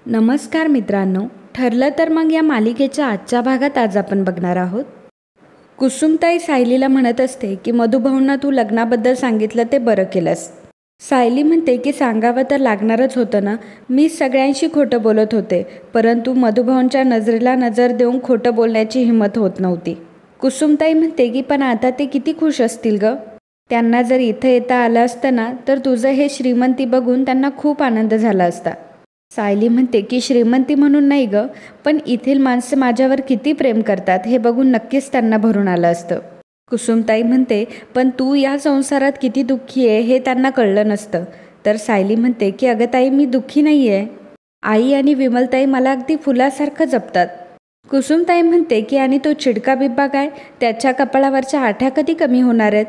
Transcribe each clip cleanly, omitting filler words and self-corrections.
नमस्कार मित्रांनो, ठरलं तर मग या मालिकेच्या आजच्या भागात आज आपण बघणार आहोत. कुसुमताई सायलीला म्हणत असते की मधुभाऊंना तू लग्नाबद्दल सांगितलं ते बरं केलंस. सायली म्हणते की सांगावं तर लागणारच होतं ना, मी सगळ्यांशी खोटं बोलत होते, परंतु मधुभाऊंच्या नजरेला नजर देऊन खोटं बोलण्याची हिंमत होत नव्हती. कुसुमताई म्हणते की पण आता ते किती खुश असतील ग. त्यांना जर इथं येता आलं असतं ना तर तुझं हे श्रीमंती बघून त्यांना खूप आनंद झाला असता. सायली म्हणते की श्रीमंती म्हणून नाही ग, पण इथील माणसं माझ्यावर किती प्रेम करतात हे बघून नक्कीच त्यांना भरून आलं असतं. कुसुमताई म्हणते पण तू या संसारात किती दुःखी आहे हे त्यांना कळलं नसतं. तर सायली म्हणते की अगं ताई, मी दुःखी नाही आहे. आई आणि विमलताई मला अगदी फुलासारखं जपतात. कुसुमताई म्हणते की आणि तो चिडका बिब्बा काय, त्याच्या कपाळावरच्या आठ्या कधी कमी होणार आहेत.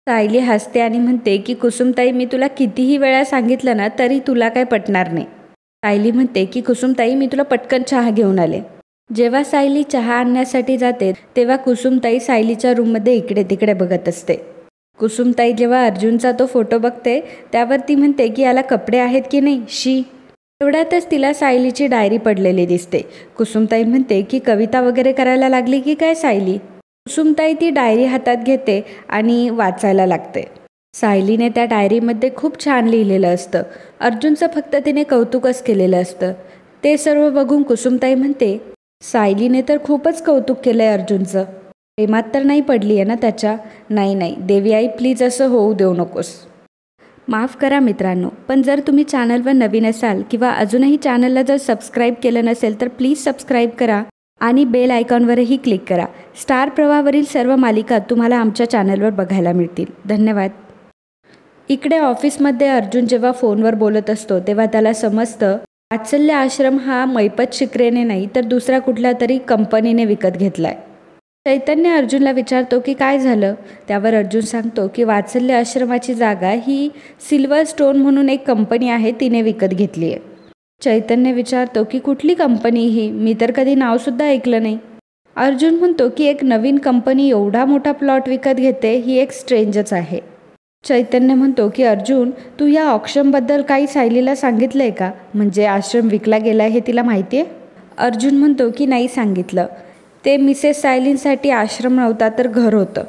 सायली हसते आणि म्हणते की कुसुमताई, मी तुला कितीही वेळा सांगितलं ना तरी तुला काय पटणार नाही. सायली म्हणते की कुसुमताई, मी तुला पटकन चहा घेऊन आले. जेव्हा सायली चहा आणण्यासाठी जाते तेव्हा कुसुमताई सायलीच्या रूममध्ये इकडे तिकडे बघत असते. कुसुमताई जेव्हा अर्जुनचा तो फोटो बघते त्यावर ती म्हणते की याला कपडे आहेत की नाही, शी. तेवढ्यातच तिला सायलीची डायरी पडलेली दिसते. कुसुमताई म्हणते की कविता वगैरे करायला लागली की काय सायली. कुसुमताई ती डायरी हातात घेते आणि वाचायला लागते. सायलीने त्या डायरीमध्ये खूप छान लिहिलेलं असतं. अर्जुनचं फक्त तिने कौतुकच केलेलं असतं. ते सर्व बघून कुसुमताई म्हणते, सायलीने तर खूपच कौतुक केलं आहे अर्जुनचं. प्रेमात तर नाही पडली आहे ना त्याच्या. नाही नाही देवी आई, प्लीज असं होऊ देऊ नकोस. माफ करा मित्रांनो, पण जर तुम्ही चॅनलवर नवीन असाल किंवा अजूनही चॅनलला जर सबस्क्राईब केलं नसेल तर प्लीज सबस्क्राईब करा आणि बेल आयकॉनवरही क्लिक करा. स्टार प्रवाहावरील सर्व मालिका तुम्हाला आमच्या चॅनलवर बघायला मिळतील. धन्यवाद. इकडे ऑफिसमध्ये अर्जुन जेव्हा फोनवर बोलत असतो तेव्हा त्याला समजतं वात्सल्य आश्रम हा मैपत शिकरेने नाही तर दुसऱ्या कुठल्या तरी कंपनीने विकत घेतलाय. चैतन्य अर्जुनला विचारतो की काय झालं. त्यावर अर्जुन सांगतो की वात्सल्य आश्रमाची जागा ही सिल्वर स्टोन म्हणून एक कंपनी आहे, तिने विकत घेतली आहे. चैतन्य विचारतो की कुठली कंपनी ही, मी तर कधी नावसुद्धा ऐकलं नाही. अर्जुन म्हणतो की एक नवीन कंपनी एवढा मोठा प्लॉट विकत घेते ही एक स्ट्रेंजच आहे. चैतन्य म्हणतो की अर्जुन, तू या ऑक्शनबद्दल काही सायलीला सांगितलं आहे का, म्हणजे आश्रम विकला गेला हे तिला माहिती आहे. अर्जुन म्हणतो की नाही सांगितलं. ते मिसेस सायलींसाठी आश्रम नव्हता तर घर होतं.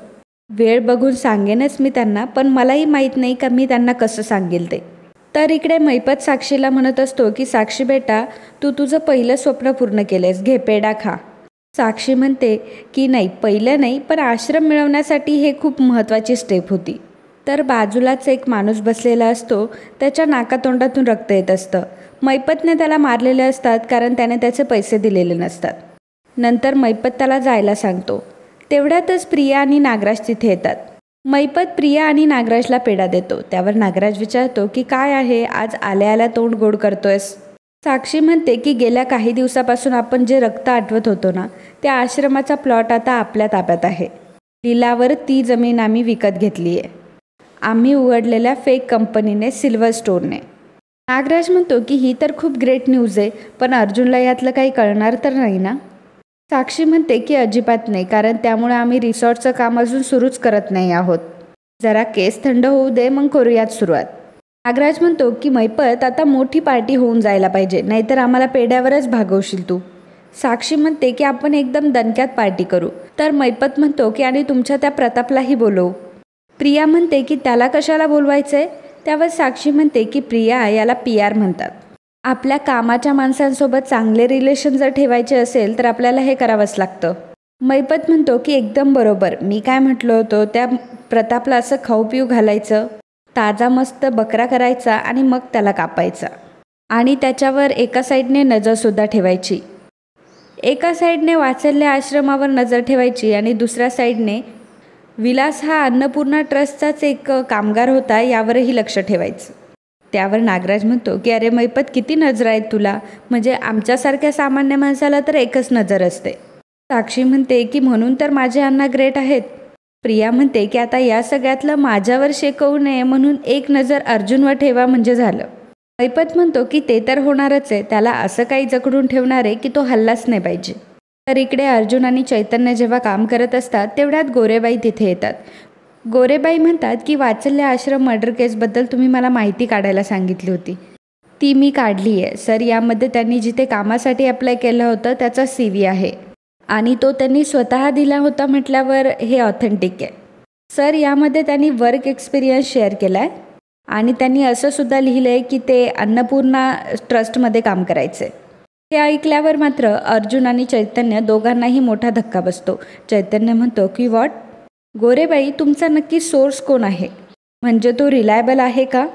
वेळ बघून सांगेनच मी त्यांना, पण मलाही माहीत नाही का मी त्यांना कसं सांगेल ते. तर इकडे मैपत साक्षीला म्हणत असतो की साक्षी बेटा, तू तुझं पहिलं स्वप्न पूर्ण केलेस, घे पेढा खा. साक्षी म्हणते की नाही, पहिलं नाही, पण आश्रम मिळवण्यासाठी हे खूप महत्त्वाची स्टेप होती. तर बाजूलाच एक माणूस बसलेला असतो, त्याच्या नाकातोंडातून रक्त येत असतं. मैपतने त्याला मारलेले असतात कारण त्याने त्याचे पैसे दिलेले नसतात. नंतर मैपत त्याला जायला सांगतो. तेवढ्यातच प्रिया आणि नागराज तिथे येतात. मैपत प्रिया आणि नागराजला पेढा देतो. त्यावर नागराज विचारतो की काय आहे, आज आल्या आल्या तोंड गोड करतोयस. साक्षी म्हणते की गेल्या काही दिवसापासून आपण जे रक्त आठवत होतो ना, त्या आश्रमाचा प्लॉट आता आपल्या ताब्यात आहे. लिलावर ती जमीन आम्ही विकत घेतली आहे, आम्ही उघडलेल्या फेक कंपनीने, सिल्वर स्टोनने. नागराज म्हणतो की ही तर खूप ग्रेट न्यूज आहे, पण अर्जुनला यातलं काही कळणार तर नाही ना. साक्षी म्हणते की अजिबात नाही, कारण त्यामुळे आम्ही रिसॉर्टचं काम अजून सुरूच करत नाही आहोत. जरा केस थंड होऊ दे, मग करूयात सुरुवात. नागराज म्हणतो की मैपत, आता मोठी पार्टी होऊन जायला पाहिजे, नाहीतर आम्हाला पेढ्यावरच भागवशील तू. साक्षी म्हणते की आपण एकदम दणक्यात पार्टी करू. तर मैपत म्हणतो की आणि तुमच्या त्या प्रतापलाही बोलवू. प्रिया म्हणते की त्याला कशाला बोलवायचं आहे. त्यावर साक्षी म्हणते की प्रिया, याला PR म्हणतात. आपल्या कामाच्या माणसांसोबत चांगले रिलेशन जर ठेवायचे असेल तर आपल्याला हे करावंच लागतं. मैपत म्हणतो की एकदम बरोबर, मी काय म्हटलं होतं, त्या प्रतापला असं खाऊ पिऊ घालायचं, ताजा मस्त बकरा करायचा आणि मग त्याला कापायचा, आणि त्याच्यावर एका साईडने नजरसुद्धा ठेवायची. एका साईडने वात्सल्य आश्रमावर नजर ठेवायची आणि दुसऱ्या साईडने विलास हा अन्नपूर्णा ट्रस्टचाच एक कामगार होता यावरही लक्ष ठेवायचं. त्यावर नागराज म्हणतो की अरे मैपत, किती नजर आहेत तुला, म्हणजे आमच्यासारख्या सामान्य माणसाला तर एकच नजर असते. साक्षी म्हणते की म्हणून तर माझे अण्णा ग्रेट आहेत. प्रिया म्हणते की आता या सगळ्यातलं माझ्यावर शेकवू नये म्हणून एक नजर अर्जुनवर ठेवा म्हणजे झालं. मैपत म्हणतो की ते तर होणारच आहे, त्याला असं काही जखडून ठेवणार आहे की तो हल्लाच नाही पाहिजे. तर इकडे अर्जुन आणि चैतन्य जेव्हा काम करत असतात तेवढ्यात गोरेबाई तिथे येतात. गोरेबाई म्हणतात की वात्सल्य आश्रम मर्डर केसबद्दल तुम्ही मला माहिती काढायला सांगितली होती, ती मी काढली आहे सर. यामध्ये त्यांनी जिथे कामासाठी अप्लाय केलं होतं त्याचा CV आहे आणि तो त्यांनी स्वतः दिला होता म्हटल्यावर हे ऑथेंटिक आहे सर. यामध्ये त्यांनी वर्क एक्सपिरियन्स शेअर केला आहे आणि त्यांनी असं सुद्धा लिहिलं आहे की ते अन्नपूर्णा ट्रस्टमध्ये काम करायचे. हे ऐकल्यावर मात्र अर्जुन आणि चैतन्य दोघांनाही मोठा धक्का बसतो. चैतन्य म्हणतो की व्हॉट? गोरेबाई, तुमचा नक्की सोर्स कोण आहे? म्हणजे तो रिलायबल आहे का?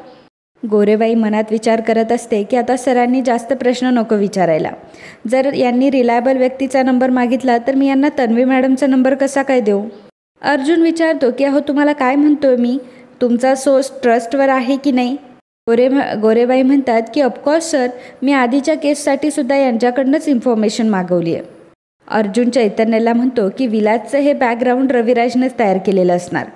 गोरेबाई मनात विचार करत असते की आता सरांनी जास्त प्रश्न नको विचारायला. जर यांनी रिलायबल व्यक्तीचा नंबर मागितला तर मी यांना तन्वी मॅडमचा नंबर कसा काय देऊ? अर्जुन विचारतो की अहो तुम्हाला काय म्हणतोय मी? तुमचा सोर्स ट्रस्टवर आहे की नाही? गोरेबाई म्हणतात की ऑफकोर्स सर, मी आधीच्या केससाठी सुद्धा यांच्याकडनंच इन्फॉर्मेशन मागवली आहे. अर्जुन चैतन्यला म्हणतो की विलासचं हे बॅकग्राऊंड रविराजनंच तयार केलेलं असणार.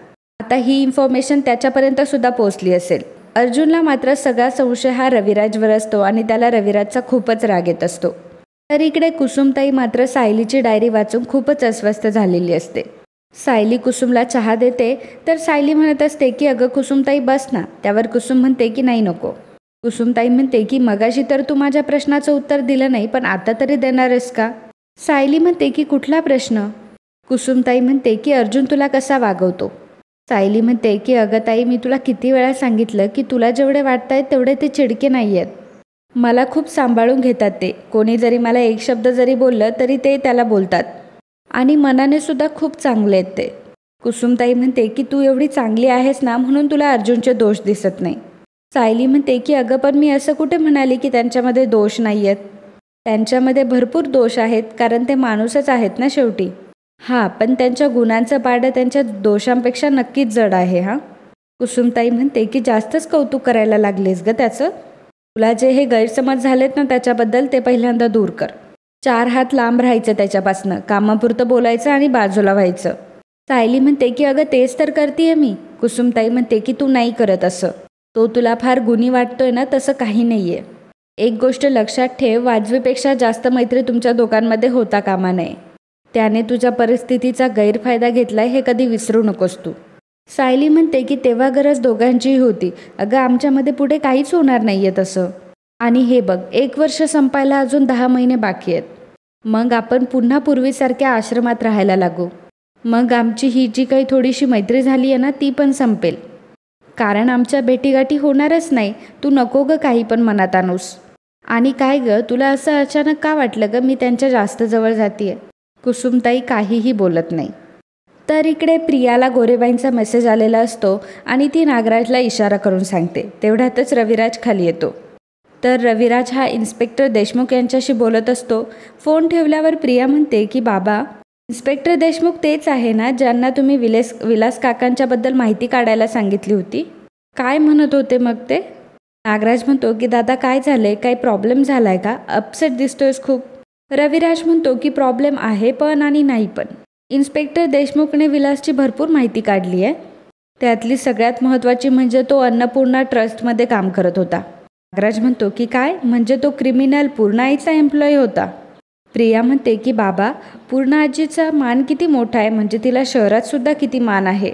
आता ही इन्फॉर्मेशन त्याच्यापर्यंत सुद्धा पोहोचली असेल. अर्जुनला मात्र सगळा संशय हा रविराजवर असतो आणि त्याला रविराजचा खूपच राग येत असतो. तर इकडे कुसुमताई मात्र सायलीची डायरी वाचून खूपच अस्वस्थ झालेली असते. सायली कुसुमला चहा देते तर सायली म्हणत असते की अगं कुसुमताई बस ना. त्यावर कुसुम म्हणते की नाही नको. कुसुमताई म्हणते की मगाशी तर तू माझ्या प्रश्नाचं उत्तर दिलं नाही, पण आता तरी देणारस का? सायली म्हणते की कुठला प्रश्न? कुसुमताई म्हणते की अर्जुन तुला कसा वागवतो. सायली म्हणते की अगं ताई, मी तुला किती वेळा सांगितलं की तुला जेवढे वाटत आहेत तेवढे ते चिडके नाही आहेत. मला खूप सांभाळून घेतात ते. कोणी जरी मला एक शब्द जरी बोललं तरी ते त्याला बोलतात आणि मनाने सुद्धा खूप चांगले आहेत ते. कुसुमताई म्हणते की तू एवढी चांगली आहेस ना म्हणून तुला अर्जुनचे दोष दिसत नाही. सायली म्हणते की अगं पण मी असं कुठे म्हणाले की त्यांच्यामध्ये दोष नाही आहेत. त्यांच्यामध्ये भरपूर दोष आहेत, कारण ते माणूसच आहेत ना शेवटी. हां, पण त्यांच्या गुणांचं पारडं त्यांच्या दोषांपेक्षा नक्कीच जड आहे. हां. कुसुमताई म्हणते की जास्तच कौतुक करायला लागलेस गं त्याचं. तुला जे हे गैरसमज झालेत ना त्याच्याबद्दल ते पहिल्यांदा दूर कर. 4 हात लांब राहायचं त्याच्यापासनं. कामापुरतं बोलायचं आणि बाजूला व्हायचं. सायली म्हणते की अगं तेच तर करतेय मी. कुसुमताई म्हणते की तू नाही करत असं. तो तुला फार गुणी वाटतोय ना, तसं काही नाही आहे. एक गोष्ट लक्षात ठेव, वाजवीपेक्षा जास्त मैत्री तुमच्या दोघांमध्ये होता कामा नये. त्याने तुझ्या परिस्थितीचा गैरफायदा घेतलाय हे कधी विसरू नकोस तू. सायली म्हणते की तेव्हा गरज दोघांचीही होती. अगं आमच्यामध्ये पुढे काहीच होणार नाही आहे तसं. आणि हे बघ, 1 वर्ष संपायला अजून 10 महिने बाकी आहेत. मग आपण पुन्हा पूर्वीसारख्या आश्रमात राहायला लागू. मग आमची ही जी काही थोडीशी मैत्री झाली आहे ना ती पण संपेल. कारण आमच्या भेटीगाठी होणारच नाही. तू नको गं काही पण मनात आणूस. आणि काय गं, तुला असं अचानक का वाटलं गं मी त्यांच्या जास्त जवळ जातीये? कुसुमताई काहीही बोलत नाही. तर इकडे प्रियाला गोरेबाईंचा मेसेज आलेला असतो आणि ती नागराजला इशारा करून सांगते. तेवढ्यातच रविराज खाली येतो. तर रविराज हा इन्स्पेक्टर देशमुख यांच्याशी बोलत असतो. फोन ठेवल्यावर प्रिया म्हणते की बाबा, इन्स्पेक्टर देशमुख तेच आहे ना ज्यांना तुम्ही विलास काकांच्याबद्दल माहिती काढायला सांगितली होती? काय म्हणत होते मग ते? नागराज म्हणतो की दादा काय झालंय, काही प्रॉब्लेम झालाय का? अपसेट दिसतोयस खूप. रविराज म्हणतो की प्रॉब्लेम आहे पण आणि नाही पण. इन्स्पेक्टर देशमुखने विलासची भरपूर माहिती काढली आहे. त्यातली सगळ्यात महत्त्वाची म्हणजे तो अन्नपूर्णा ट्रस्टमध्ये काम करत होता. नागराज म्हणतो की काय, म्हणजे तो क्रिमिनल पूर्णाईचा एम्प्लॉई होता? प्रिया म्हणते की बाबा, पूर्णा आजीचा मान किती मोठा आहे, म्हणजे तिला शहरात सुद्धा किती मान आहे.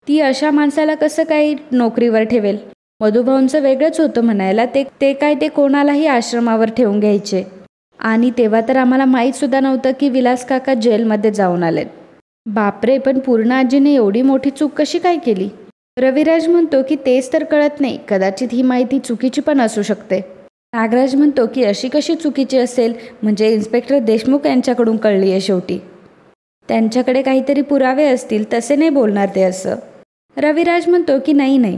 ती अशा माणसाला कसं काही नोकरीवर ठेवेल? मधुभाऊंचं वेगळंच होतं म्हणायला. ते कोणालाही आश्रमावर ठेवून घ्यायचे. आणि तेव्हा तर आम्हाला माहीतसुद्धा नव्हतं की विलास काका जेलमध्ये जाऊन आलेत. बापरे, पण पूर्णा आजीने एवढी मोठी चूक कशी काय केली? रविराज म्हणतो की तेच तर कळत नाही. कदाचित ही माहिती चुकीची पण असू शकते. नागराज म्हणतो की अशी कशी चुकीची असेल, म्हणजे इन्स्पेक्टर देशमुख यांच्याकडून कळली आहे शेवटी. त्यांच्याकडे काहीतरी पुरावे असतील, तसे नाही बोलणार ते असं. रविराज म्हणतो की नाही,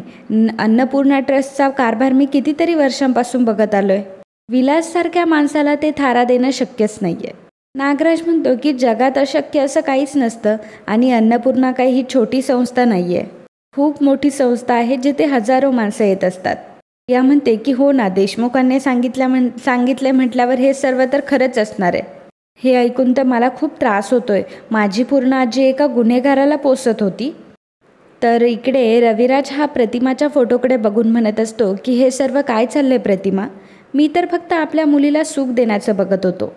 अन्नपूर्णा ट्रस्टचा कारभार मी कितीतरी वर्षांपासून बघत आलोय. विलाससारख्या माणसाला ते थारा देणं शक्यच नाही आहे. नागराज म्हणतो की जगात अशक्य असं काहीच नसतं आणि अन्नपूर्णा काही ही छोटी संस्था नाही आहे. खूप मोठी संस्था आहे जिथे हजारो माणसं येत असतात. या म्हणते की हो ना, देशमुखांनी सांगितले म्हटल्यावर हे सर्व तर खरंच असणार आहे. हे ऐकून तर मला खूप त्रास होतोय. माझी पूर्णा आजी एका गुन्हेगाराला पोसत होती. तर इकडे रविराज हा प्रतिमाच्या फोटोकडे बघून म्हणत असतो की हे सर्व काय चाललंय प्रतिमा? मी तर फक्त आपल्या मुलीला सुख देण्याचं बघत होतो,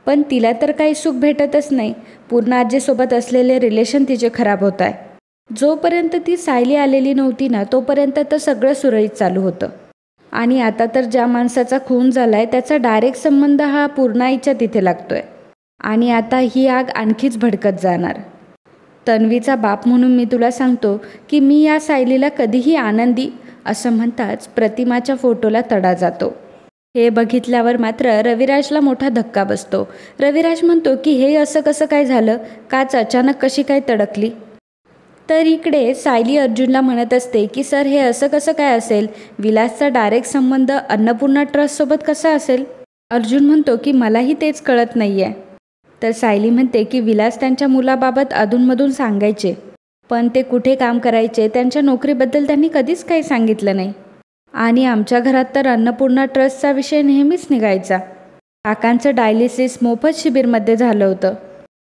पण तिला तर काही सुख भेटतच नाही. पूर्णा आजीसोबत असलेले रिलेशन तिचे खराब होत आहे. जोपर्यंत ती सायली आलेली नव्हती ना तोपर्यंत तर सगळं सुरळीत चालू होतं. आणि आता तर ज्या माणसाचा खून झाला आहे त्याचा डायरेक्ट संबंध हा पूर्णाईच्या तिथे लागतोय आणि आता ही आग आणखीच भडकत जाणार. तन्वीचा बाप म्हणून मी तुला सांगतो की मी या सायलीला कधीही आनंदी असं म्हणताच प्रतिमाच्या फोटोला तडा जातो. हे बघितल्यावर मात्र रविराजला मोठा धक्का बसतो. रविराज म्हणतो की हे असं कसं काय झालं, काच अचानक कशी काय तडकली. तर इकडे सायली अर्जुनला म्हणत असते की सर हे असं कसं काय असेल, विलासचा डायरेक्ट संबंध अन्नपूर्णा ट्रस्टसोबत कसा असेल. अर्जुन म्हणतो की मलाही तेच कळत नाही आहे. तर सायली म्हणते की विलास त्यांच्या मुलाबाबत अधूनमधून सांगायचे, पण ते कुठे काम करायचे त्यांच्या नोकरीबद्दल त्यांनी कधीच काही सांगितलं नाही. आणि आमच्या घरात तर अन्नपूर्णा ट्रस्टचा विषय नेहमीच निघायचा. काकांचं डायलिसिस मोफत शिबिरमध्ये झालं होतं,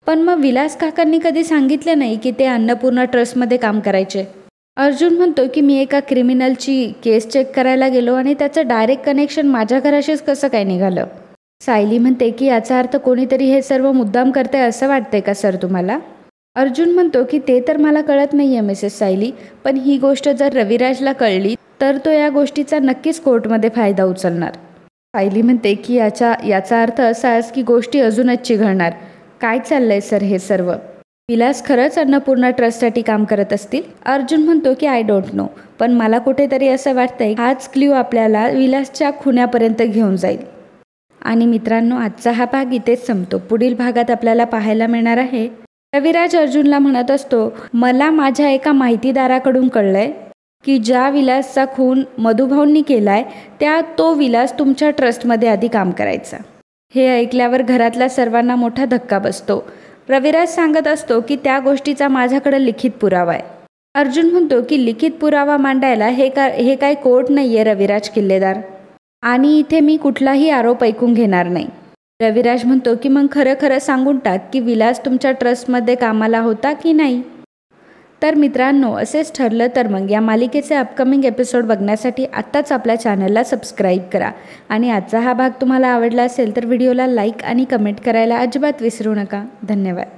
पण मग विलास काकांनी कधी सांगितलं नाही की ते अन्नपूर्णा ट्रस्टमध्ये काम करायचे. अर्जुन म्हणतो की मी एका क्रिमिनलची केस चेक करायला गेलो आणि त्याचं डायरेक्ट कनेक्शन माझ्या घराशीच कसं काय निघालं. सायली म्हणते की याचा अर्थ कोणीतरी हे सर्व मुद्दाम करतंय असं वाटतंय का सर तुम्हाला. अर्जुन म्हणतो की ते तर मला कळत नाही आहे मिसेस सायली, पण ही गोष्ट जर रविराजला कळली तर तो या गोष्टीचा नक्कीच कोर्टमध्ये फायदा उचलणार. सायली म्हणते की याचा अर्थ असाच की गोष्टी अजूनच चिघळणार. काय चाललंय सर हे सर्व. विलास खरंच अन्नपूर्णा ट्रस्टसाठी काम करत असतील. अर्जुन म्हणतो की आय डोंट नो, पण मला कुठेतरी असं वाटतंय हाच क्ल्यू आपल्याला विलासच्या खुन्यापर्यंत घेऊन जाईल. आणि मित्रांनो, आजचा हा भाग इथेच संपतो. पुढील भागात आपल्याला पाहायला मिळणार आहे रविराज अर्जुनला म्हणत असतो, मला माझ्या एका माहितीदाराकडून कळलंय की ज्या विलासचा खून मधुभाऊंनी केलाय तो विलास तुमच्या ट्रस्टमध्ये आधी काम करायचा. हे ऐकल्यावर घरातल्या सर्वांना मोठा धक्का बसतो. रविराज सांगत असतो की त्या गोष्टीचा माझ्याकडे लिखित पुरावा आहे. अर्जुन म्हणतो की लिखित पुरावा मांडायला हे काय कोर्ट नाही आहे रविराज किल्लेदार, आणि इथे मी कुठलाही आरोप ऐकून घेणार नाही. रविराज म्हणतो की मग खरं खरं सांगून टाक की विलास तुमच्या ट्रस्टमध्ये कामाला होता की नाही. तर मित्रांनो, असेच ठरलं तर मग या मालिकेचे अपकमिंग एपिसोड बघण्यासाठी आत्ताच आपल्या चॅनलला सबस्क्राईब करा. आणि आजचा हा भाग तुम्हाला आवडला असेल तर व्हिडिओला लाईक आणि कमेंट करायला अजिबात विसरू नका. धन्यवाद.